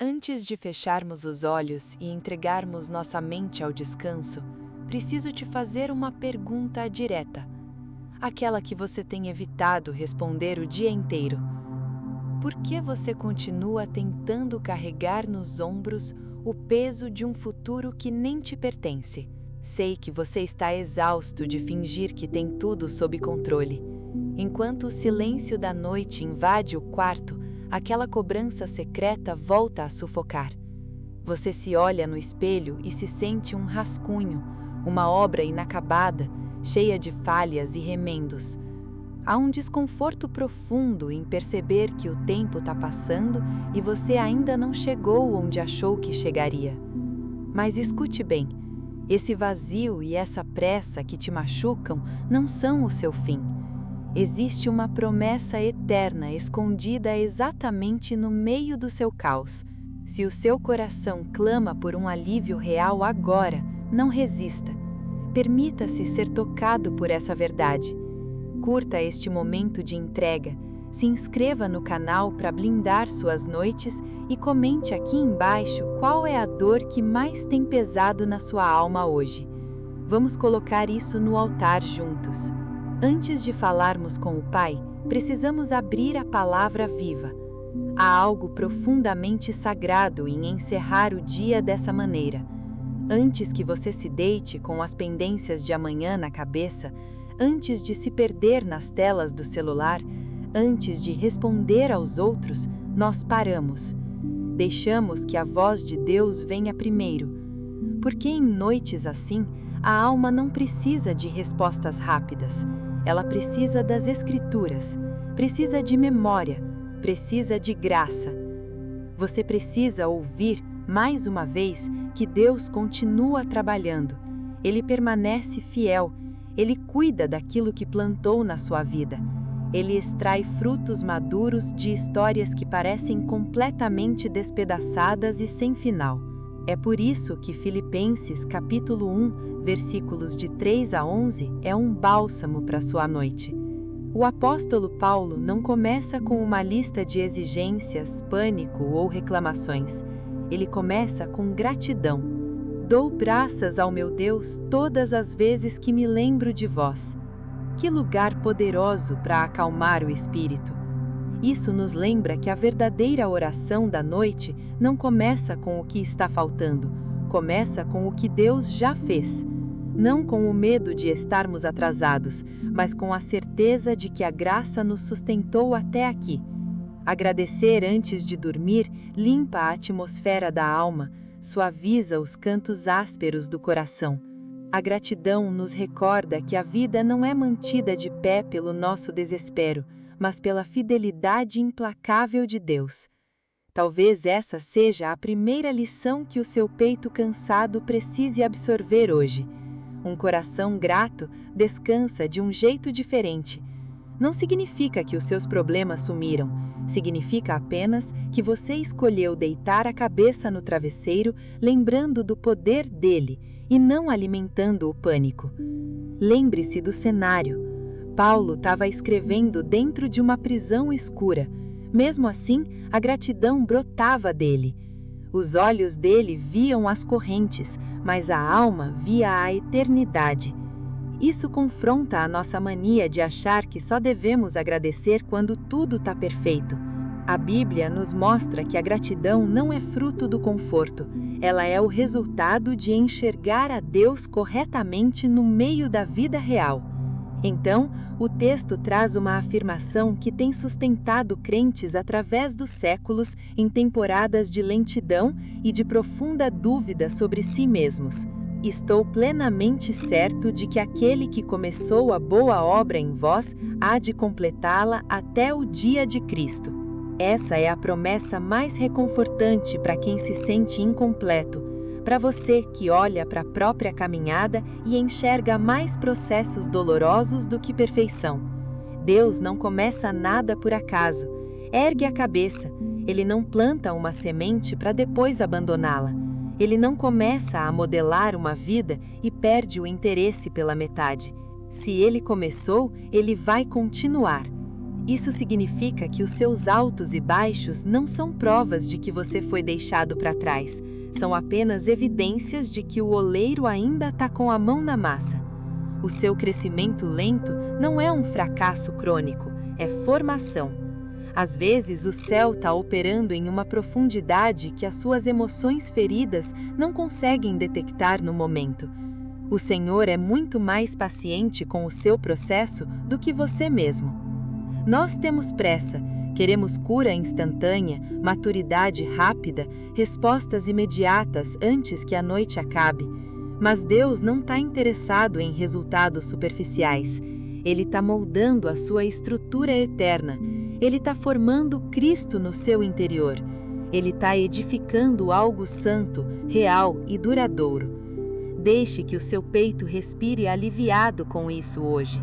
Antes de fecharmos os olhos e entregarmos nossa mente ao descanso, preciso te fazer uma pergunta direta, aquela que você tem evitado responder o dia inteiro. Por que você continua tentando carregar nos ombros o peso de um futuro que nem te pertence? Sei que você está exausto de fingir que tem tudo sob controle. Enquanto o silêncio da noite invade o quarto, aquela cobrança secreta volta a sufocar. Você se olha no espelho e se sente um rascunho, uma obra inacabada, cheia de falhas e remendos. Há um desconforto profundo em perceber que o tempo está passando e você ainda não chegou onde achou que chegaria. Mas escute bem, esse vazio e essa pressa que te machucam não são o seu fim. Existe uma promessa eterna escondida exatamente no meio do seu caos. Se o seu coração clama por um alívio real agora, não resista. Permita-se ser tocado por essa verdade. Curta este momento de entrega, se inscreva no canal para blindar suas noites e comente aqui embaixo qual é a dor que mais tem pesado na sua alma hoje. Vamos colocar isso no altar juntos. Antes de falarmos com o Pai, precisamos abrir a palavra viva. Há algo profundamente sagrado em encerrar o dia dessa maneira. Antes que você se deite com as pendências de amanhã na cabeça, antes de se perder nas telas do celular, antes de responder aos outros, nós paramos. Deixamos que a voz de Deus venha primeiro. Porque em noites assim, a alma não precisa de respostas rápidas. Ela precisa das Escrituras, precisa de memória, precisa de graça. Você precisa ouvir, mais uma vez, que Deus continua trabalhando. Ele permanece fiel. Ele cuida daquilo que plantou na sua vida. Ele extrai frutos maduros de histórias que parecem completamente despedaçadas e sem final. É por isso que Filipenses capítulo 1, versículos de 3 a 11, é um bálsamo para sua noite. O apóstolo Paulo não começa com uma lista de exigências, pânico ou reclamações. Ele começa com gratidão. Dou graças ao meu Deus todas as vezes que me lembro de vós. Que lugar poderoso para acalmar o espírito! Isso nos lembra que a verdadeira oração da noite não começa com o que está faltando, começa com o que Deus já fez. Não com o medo de estarmos atrasados, mas com a certeza de que a graça nos sustentou até aqui. Agradecer antes de dormir limpa a atmosfera da alma, suaviza os cantos ásperos do coração. A gratidão nos recorda que a vida não é mantida de pé pelo nosso desespero, mas pela fidelidade implacável de Deus. Talvez essa seja a primeira lição que o seu peito cansado precise absorver hoje. Um coração grato descansa de um jeito diferente. Não significa que os seus problemas sumiram, significa apenas que você escolheu deitar a cabeça no travesseiro, lembrando do poder dele e não alimentando o pânico. Lembre-se do cenário. Paulo estava escrevendo dentro de uma prisão escura. Mesmo assim, a gratidão brotava dele. Os olhos dele viam as correntes, mas a alma via a eternidade. Isso confronta a nossa mania de achar que só devemos agradecer quando tudo está perfeito. A Bíblia nos mostra que a gratidão não é fruto do conforto, ela é o resultado de enxergar a Deus corretamente no meio da vida real. Então, o texto traz uma afirmação que tem sustentado crentes através dos séculos em temporadas de lentidão e de profunda dúvida sobre si mesmos. Estou plenamente certo de que aquele que começou a boa obra em vós há de completá-la até o dia de Cristo. Essa é a promessa mais reconfortante para quem se sente incompleto, para você que olha para a própria caminhada e enxerga mais processos dolorosos do que perfeição. Deus não começa nada por acaso. Ergue a cabeça. Ele não planta uma semente para depois abandoná-la. Ele não começa a modelar uma vida e perde o interesse pela metade. Se ele começou, ele vai continuar. Isso significa que os seus altos e baixos não são provas de que você foi deixado para trás, são apenas evidências de que o oleiro ainda está com a mão na massa. O seu crescimento lento não é um fracasso crônico, é formação. Às vezes, o céu está operando em uma profundidade que as suas emoções feridas não conseguem detectar no momento. O Senhor é muito mais paciente com o seu processo do que você mesmo. Nós temos pressa, queremos cura instantânea, maturidade rápida, respostas imediatas antes que a noite acabe. Mas Deus não está interessado em resultados superficiais. Ele está moldando a sua estrutura eterna. Ele está formando Cristo no seu interior. Ele está edificando algo santo, real e duradouro. Deixe que o seu peito respire aliviado com isso hoje.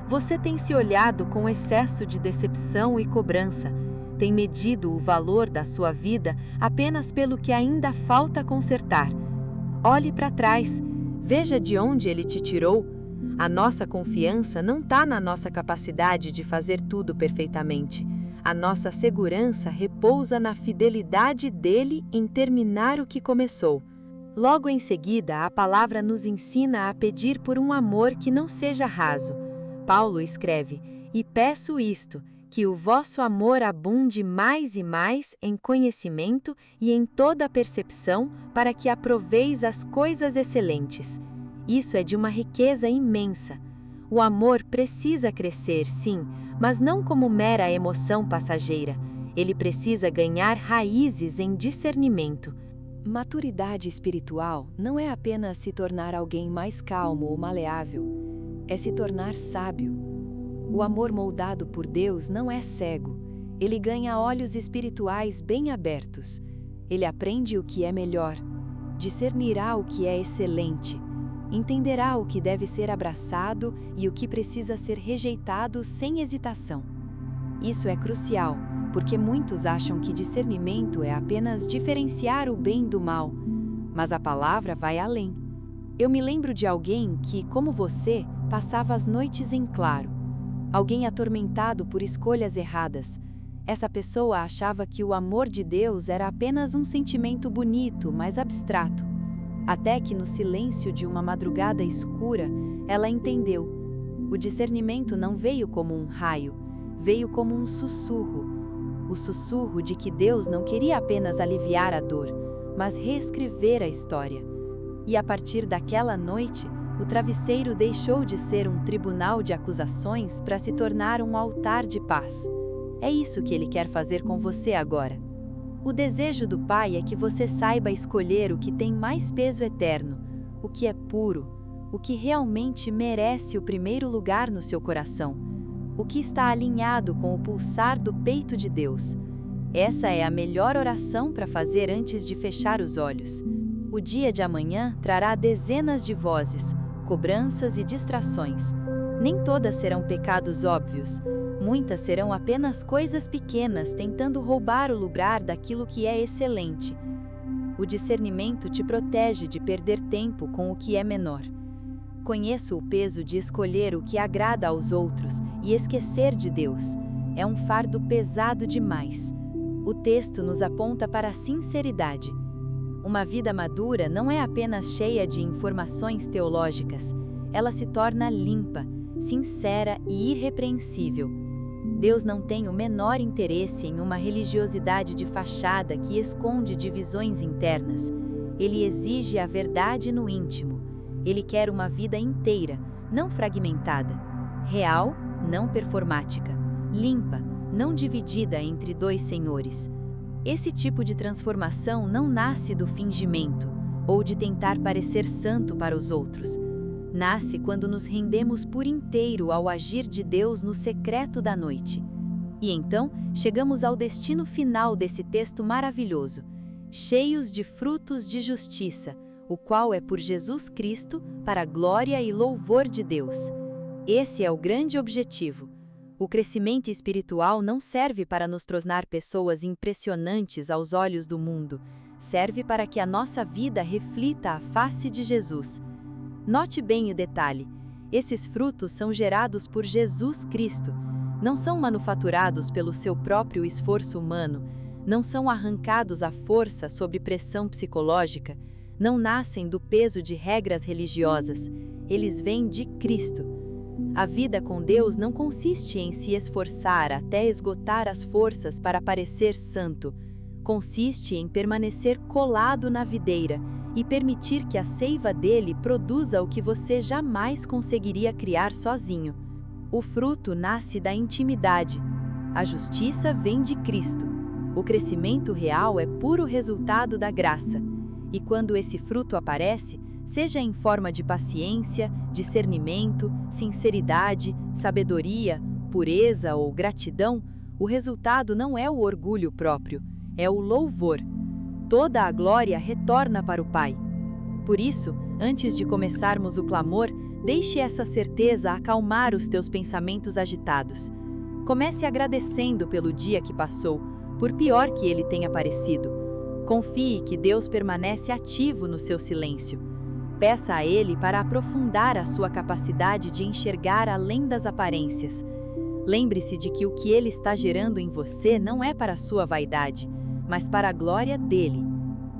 Você tem se olhado com excesso de decepção e cobrança. Tem medido o valor da sua vida apenas pelo que ainda falta consertar. Olhe para trás. Veja de onde ele te tirou. A nossa confiança não está na nossa capacidade de fazer tudo perfeitamente. A nossa segurança repousa na fidelidade dele em terminar o que começou. Logo em seguida, a palavra nos ensina a pedir por um amor que não seja raso. Paulo escreve: "E peço isto, que o vosso amor abunde mais e mais em conhecimento e em toda percepção, para que aproveis as coisas excelentes." Isso é de uma riqueza imensa. O amor precisa crescer, sim, mas não como mera emoção passageira. Ele precisa ganhar raízes em discernimento. Maturidade espiritual não é apenas se tornar alguém mais calmo ou maleável, é se tornar sábio. O amor moldado por Deus não é cego. Ele ganha olhos espirituais bem abertos. Ele aprende o que é melhor, discernirá o que é excelente, entenderá o que deve ser abraçado e o que precisa ser rejeitado sem hesitação. Isso é crucial, porque muitos acham que discernimento é apenas diferenciar o bem do mal, mas a palavra vai além. Eu me lembro de alguém que, como você, passava as noites em claro. Alguém atormentado por escolhas erradas. Essa pessoa achava que o amor de Deus era apenas um sentimento bonito, mas abstrato. Até que no silêncio de uma madrugada escura, ela entendeu. O discernimento não veio como um raio, veio como um sussurro. O sussurro de que Deus não queria apenas aliviar a dor, mas reescrever a história. E a partir daquela noite, o travesseiro deixou de ser um tribunal de acusações para se tornar um altar de paz. É isso que Ele quer fazer com você agora. O desejo do Pai é que você saiba escolher o que tem mais peso eterno, o que é puro, o que realmente merece o primeiro lugar no seu coração, o que está alinhado com o pulsar do peito de Deus. Essa é a melhor oração para fazer antes de fechar os olhos. O dia de amanhã trará dezenas de vozes, cobranças e distrações. Nem todas serão pecados óbvios. Muitas serão apenas coisas pequenas tentando roubar o lugar daquilo que é excelente. O discernimento te protege de perder tempo com o que é menor. Conheço o peso de escolher o que agrada aos outros e esquecer de Deus. É um fardo pesado demais. O texto nos aponta para a sinceridade. Uma vida madura não é apenas cheia de informações teológicas. Ela se torna limpa, sincera e irrepreensível. Deus não tem o menor interesse em uma religiosidade de fachada que esconde divisões internas. Ele exige a verdade no íntimo. Ele quer uma vida inteira, não fragmentada. Real, não performática. Limpa, não dividida entre dois senhores. Esse tipo de transformação não nasce do fingimento, ou de tentar parecer santo para os outros. Nasce quando nos rendemos por inteiro ao agir de Deus no secreto da noite. E então, chegamos ao destino final desse texto maravilhoso, cheios de frutos de justiça, o qual é por Jesus Cristo, para a glória e louvor de Deus. Esse é o grande objetivo. O crescimento espiritual não serve para nos tornar pessoas impressionantes aos olhos do mundo, serve para que a nossa vida reflita a face de Jesus. Note bem o detalhe: esses frutos são gerados por Jesus Cristo. Não são manufaturados pelo seu próprio esforço humano, não são arrancados à força sob pressão psicológica, não nascem do peso de regras religiosas, eles vêm de Cristo. A vida com Deus não consiste em se esforçar até esgotar as forças para parecer santo, consiste em permanecer colado na videira e permitir que a seiva dele produza o que você jamais conseguiria criar sozinho. O fruto nasce da intimidade. A justiça vem de Cristo. O crescimento real é puro resultado da graça. E quando esse fruto aparece, seja em forma de paciência, discernimento, sinceridade, sabedoria, pureza ou gratidão, o resultado não é o orgulho próprio, é o louvor. Toda a glória retorna para o Pai. Por isso, antes de começarmos o clamor, deixe essa certeza acalmar os teus pensamentos agitados. Comece agradecendo pelo dia que passou, por pior que ele tenha parecido. Confie que Deus permanece ativo no seu silêncio. Peça a Ele para aprofundar a sua capacidade de enxergar além das aparências. Lembre-se de que o que Ele está gerando em você não é para a sua vaidade, mas para a glória dEle.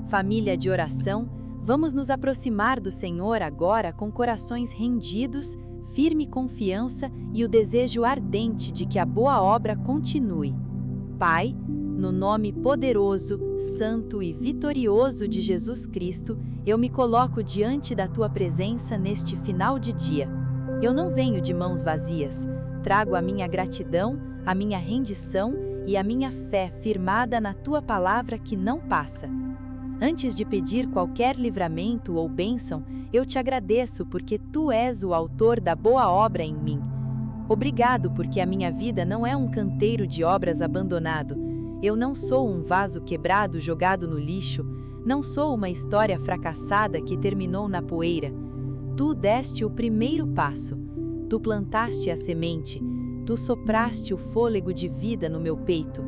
Família de oração, vamos nos aproximar do Senhor agora com corações rendidos, firme confiança e o desejo ardente de que a boa obra continue. Pai, no nome poderoso, santo e vitorioso de Jesus Cristo, eu me coloco diante da Tua presença neste final de dia. Eu não venho de mãos vazias, trago a minha gratidão, a minha rendição e a minha fé firmada na Tua palavra que não passa. Antes de pedir qualquer livramento ou bênção, eu te agradeço porque Tu és o autor da boa obra em mim. Obrigado porque a minha vida não é um canteiro de obras abandonado. Eu não sou um vaso quebrado jogado no lixo, não sou uma história fracassada que terminou na poeira. Tu deste o primeiro passo, tu plantaste a semente, tu sopraste o fôlego de vida no meu peito,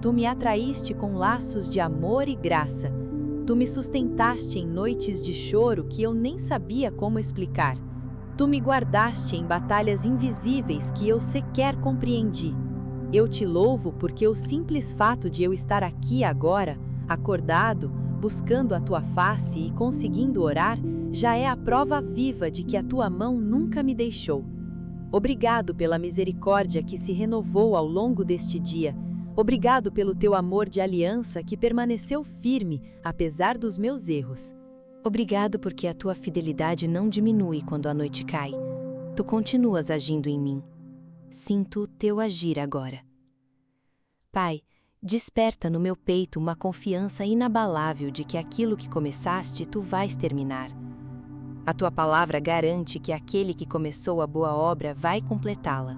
tu me atraíste com laços de amor e graça, tu me sustentaste em noites de choro que eu nem sabia como explicar. Tu me guardaste em batalhas invisíveis que eu sequer compreendi. Eu te louvo porque o simples fato de eu estar aqui agora, acordado, buscando a Tua face e conseguindo orar, já é a prova viva de que a Tua mão nunca me deixou. Obrigado pela misericórdia que se renovou ao longo deste dia. Obrigado pelo Teu amor de aliança que permaneceu firme, apesar dos meus erros. Obrigado porque a Tua fidelidade não diminui quando a noite cai. Tu continuas agindo em mim. Sinto o Teu agir agora. Pai, desperta no meu peito uma confiança inabalável de que aquilo que começaste, Tu vais terminar. A Tua palavra garante que aquele que começou a boa obra vai completá-la.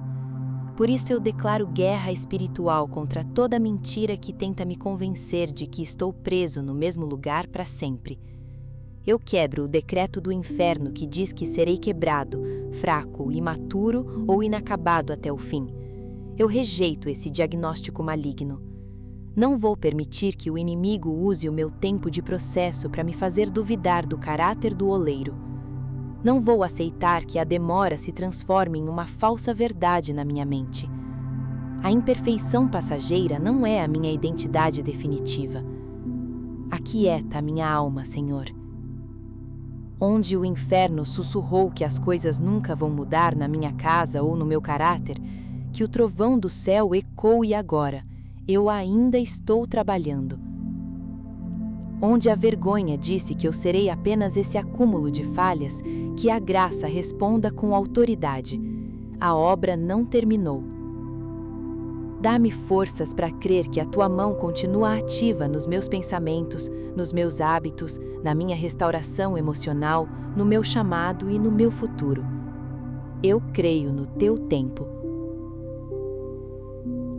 Por isso eu declaro guerra espiritual contra toda mentira que tenta me convencer de que estou preso no mesmo lugar para sempre. Eu quebro o decreto do inferno que diz que serei quebrado, fraco, imaturo ou inacabado até o fim. Eu rejeito esse diagnóstico maligno. Não vou permitir que o inimigo use o meu tempo de processo para me fazer duvidar do caráter do oleiro. Não vou aceitar que a demora se transforme em uma falsa verdade na minha mente. A imperfeição passageira não é a minha identidade definitiva. Aquieta a minha alma, Senhor. Onde o inferno sussurrou que as coisas nunca vão mudar na minha casa ou no meu caráter, que o trovão do céu ecoe agora. Eu ainda estou trabalhando. Onde a vergonha disse que eu serei apenas esse acúmulo de falhas, que a graça responda com autoridade. A obra não terminou. Dá-me forças para crer que a Tua mão continua ativa nos meus pensamentos, nos meus hábitos, na minha restauração emocional, no meu chamado e no meu futuro. Eu creio no Teu tempo.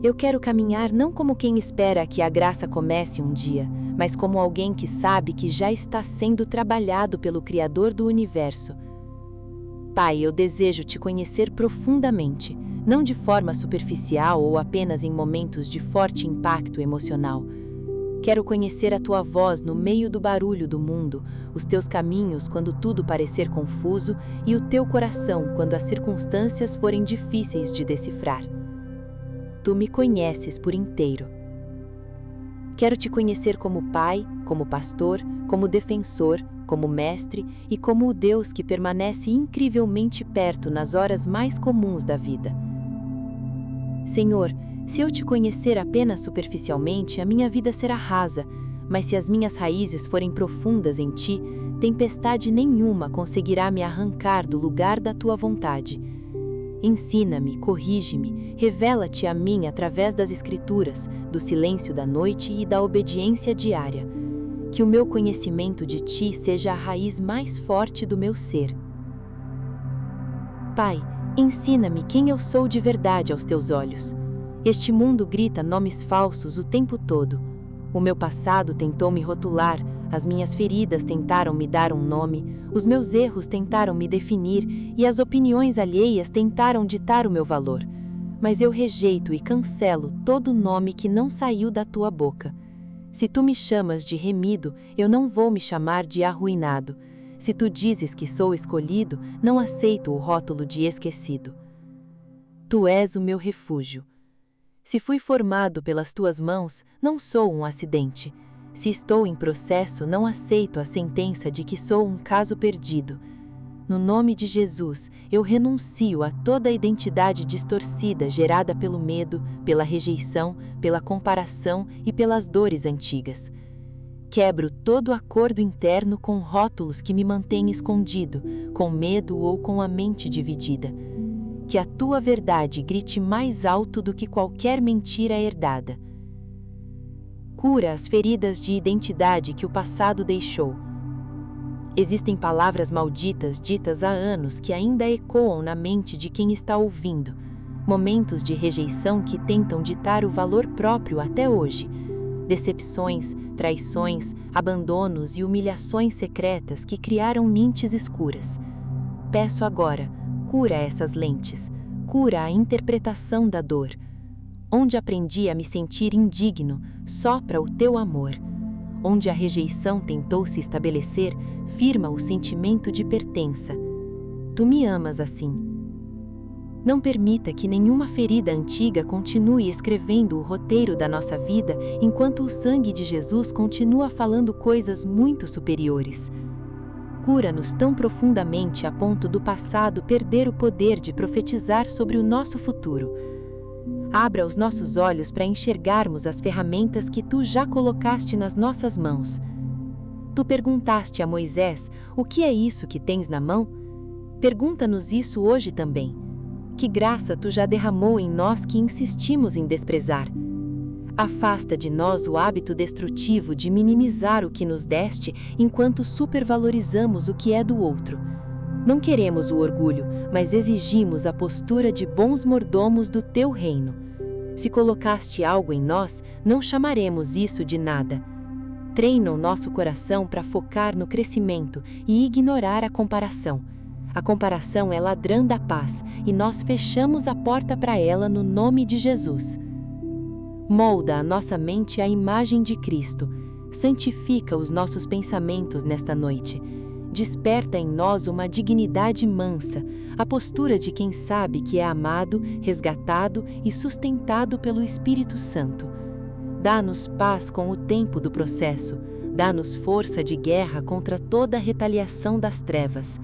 Eu quero caminhar não como quem espera que a graça comece um dia, mas como alguém que sabe que já está sendo trabalhado pelo Criador do Universo. Pai, eu desejo Te conhecer profundamente, não de forma superficial ou apenas em momentos de forte impacto emocional. Quero conhecer a Tua voz no meio do barulho do mundo, os Teus caminhos quando tudo parecer confuso e o Teu coração quando as circunstâncias forem difíceis de decifrar. tu me conheces por inteiro. Quero te conhecer como Pai, como Pastor, como Defensor, como Mestre e como o Deus que permanece incrivelmente perto nas horas mais comuns da vida. Senhor, se eu te conhecer apenas superficialmente, a minha vida será rasa, mas se as minhas raízes forem profundas em ti, tempestade nenhuma conseguirá me arrancar do lugar da tua vontade. Ensina-me, corrige-me, revela-te a mim através das Escrituras, do silêncio da noite e da obediência diária. Que o meu conhecimento de ti seja a raiz mais forte do meu ser. Pai, ensina-me quem eu sou de verdade aos teus olhos. Este mundo grita nomes falsos o tempo todo. O meu passado tentou me rotular, as minhas feridas tentaram me dar um nome, os meus erros tentaram me definir e as opiniões alheias tentaram ditar o meu valor. Mas eu rejeito e cancelo todo nome que não saiu da tua boca. Se tu me chamas de remido, eu não vou me chamar de arruinado. Se tu dizes que sou escolhido, não aceito o rótulo de esquecido. Tu és o meu refúgio. Se fui formado pelas tuas mãos, não sou um acidente. Se estou em processo, não aceito a sentença de que sou um caso perdido. No nome de Jesus, eu renuncio a toda a identidade distorcida gerada pelo medo, pela rejeição, pela comparação e pelas dores antigas. Quebro todo acordo interno com rótulos que me mantêm escondido, com medo ou com a mente dividida. Que a tua verdade grite mais alto do que qualquer mentira herdada. Cura as feridas de identidade que o passado deixou. Existem palavras malditas ditas há anos que ainda ecoam na mente de quem está ouvindo, momentos de rejeição que tentam ditar o valor próprio até hoje, decepções, traições, abandonos e humilhações secretas que criaram lentes escuras. Peço agora, cura essas lentes, cura a interpretação da dor. Onde aprendi a me sentir indigno, sopra o teu amor. Onde a rejeição tentou se estabelecer, firma o sentimento de pertença. Tu me amas assim. Não permita que nenhuma ferida antiga continue escrevendo o roteiro da nossa vida enquanto o sangue de Jesus continua falando coisas muito superiores. Cura-nos tão profundamente a ponto do passado perder o poder de profetizar sobre o nosso futuro. Abra os nossos olhos para enxergarmos as ferramentas que tu já colocaste nas nossas mãos. Tu perguntaste a Moisés, o que é isso que tens na mão? Pergunta-nos isso hoje também. Que graça tu já derramou em nós que insistimos em desprezar. Afasta de nós o hábito destrutivo de minimizar o que nos deste enquanto supervalorizamos o que é do outro. Não queremos o orgulho, mas exigimos a postura de bons mordomos do teu reino. Se colocaste algo em nós, não chamaremos isso de nada. Treina o nosso coração para focar no crescimento e ignorar a comparação. A comparação é ladrã da paz e nós fechamos a porta para ela no nome de Jesus. Molda a nossa mente à imagem de Cristo. Santifica os nossos pensamentos nesta noite. Desperta em nós uma dignidade mansa, a postura de quem sabe que é amado, resgatado e sustentado pelo Espírito Santo. Dá-nos paz com o tempo do processo. Dá-nos força de guerra contra toda a retaliação das trevas.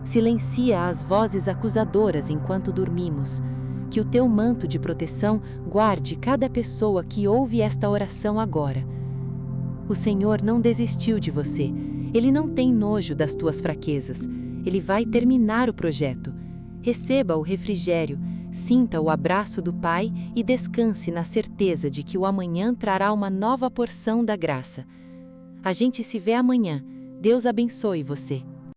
Silencia as vozes acusadoras enquanto dormimos. Que o teu manto de proteção guarde cada pessoa que ouve esta oração agora. O Senhor não desistiu de você. Ele não tem nojo das tuas fraquezas. Ele vai terminar o projeto. Receba o refrigério, sinta o abraço do Pai e descanse na certeza de que o amanhã trará uma nova porção da graça. A gente se vê amanhã. Deus abençoe você.